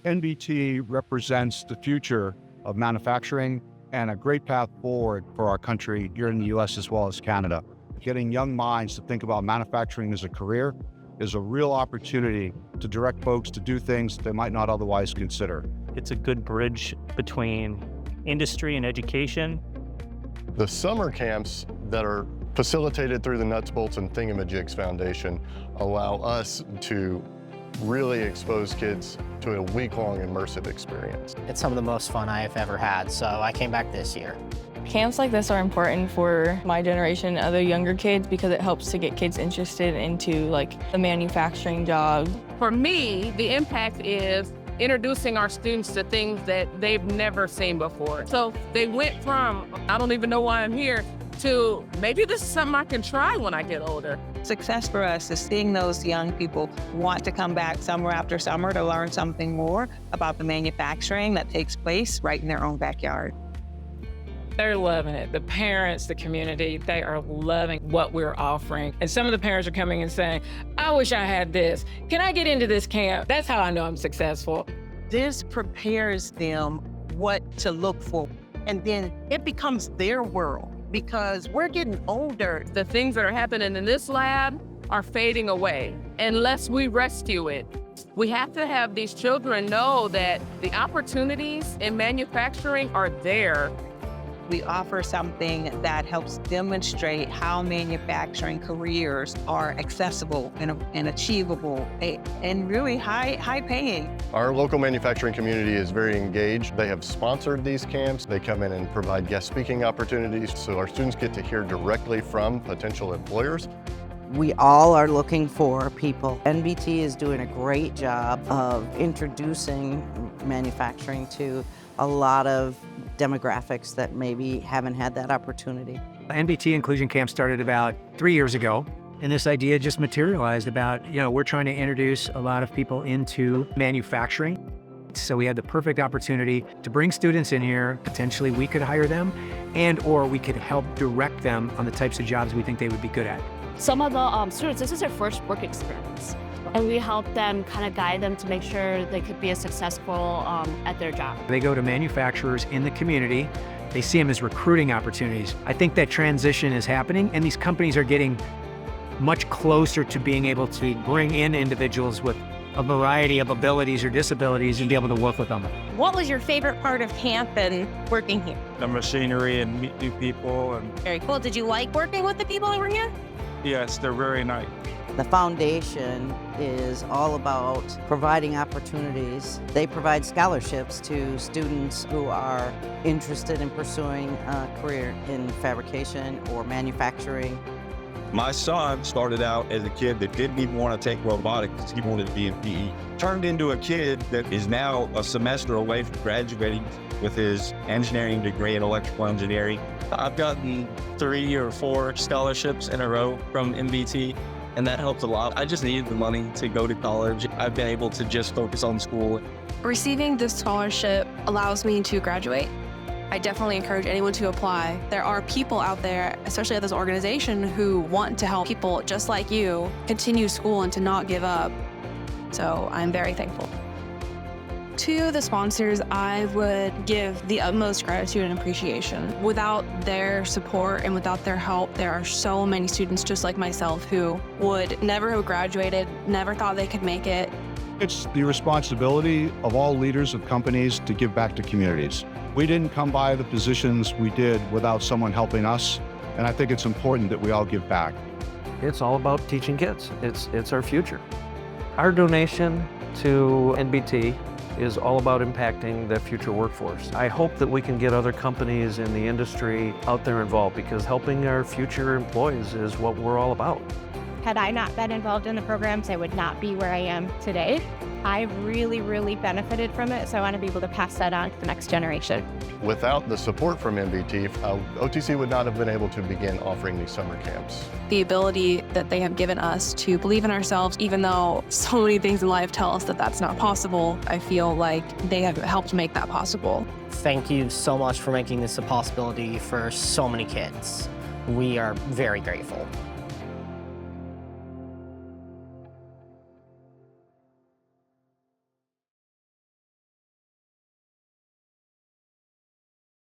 NBT represents the future of manufacturing and a great path forward for our country here in the US as well as Canada. Getting young minds to think about manufacturing as a career is a real opportunity to direct folks to do things they might not otherwise consider. It's a good bridge between industry and education. The summer camps that are facilitated through the Nuts, Bolts, and Thingamajigs Foundation allow us to really expose kids to a week-long immersive experience. It's some of the most fun I have ever had, so I came back this year. Camps like this are important for my generation and other younger kids because it helps to get kids interested into the manufacturing job. For me, the impact is introducing our students to things that they've never seen before. So they went from, I don't even know why I'm here, to maybe this is something I can try when I get older. Success for us is seeing those young people want to come back summer after summer to learn something more about the manufacturing that takes place right in their own backyard. They're loving it. The parents, the community, they are loving what we're offering. And some of the parents are coming and saying, I wish I had this. Can I get into this camp? That's how I know I'm successful. This prepares them what to look for. And then it becomes their world because we're getting older. The things that are happening in this lab are fading away unless we rescue it. We have to have these children know that the opportunities in manufacturing are there. We offer something that helps demonstrate how manufacturing careers are accessible and achievable and really high paying. Our local manufacturing community is very engaged. They have sponsored these camps. They come in and provide guest speaking opportunities, so our students get to hear directly from potential employers. We all are looking for people. NBT is doing a great job of introducing manufacturing to a lot of demographics that maybe haven't had that opportunity. NBT Inclusion Camp started about 3 years ago, and this idea just materialized about, we're trying to introduce a lot of people into manufacturing. So we had the perfect opportunity to bring students in here. Potentially we could hire them or we could help direct them on the types of jobs we think they would be good at. Some of the students, this is their first work experience. And we help them kind of guide them to make sure they could be as successful at their job. They go to manufacturers in the community. They see them as recruiting opportunities. I think that transition is happening, and these companies are getting much closer to being able to bring in individuals with a variety of abilities or disabilities and be able to work with them. What was your favorite part of camp and working here? The machinery and meet new people. Very cool. Did you like working with the people that were here? Yes, they're very nice. The foundation is all about providing opportunities. They provide scholarships to students who are interested in pursuing a career in fabrication or manufacturing. My son started out as a kid that didn't even want to take robotics because he wanted to be in PE. Turned into a kid that is now a semester away from graduating with his engineering degree in electrical engineering. I've gotten 3 or 4 scholarships in a row from NBT, and that helped a lot. I just needed the money to go to college. I've been able to just focus on school. Receiving this scholarship allows me to graduate. I definitely encourage anyone to apply. There are people out there, especially at this organization, who want to help people just like you continue school and to not give up. So I'm very thankful. To the sponsors, I would give the utmost gratitude and appreciation. Without their support and without their help, there are so many students just like myself who would never have graduated, never thought they could make it. It's the responsibility of all leaders of companies to give back to communities. We didn't come by the positions we did without someone helping us, and I think it's important that we all give back. It's all about teaching kids. It's our future. Our donation to NBT is all about impacting the future workforce. I hope that we can get other companies in the industry out there involved because helping our future employees is what we're all about. Had I not been involved in the programs, I would not be where I am today. I've really benefited from it, so I want to be able to pass that on to the next generation. Without the support from NBT, OTC would not have been able to begin offering these summer camps. The ability that they have given us to believe in ourselves, even though so many things in life tell us that that's not possible, I feel like they have helped make that possible. Thank you so much for making this a possibility for so many kids. We are very grateful.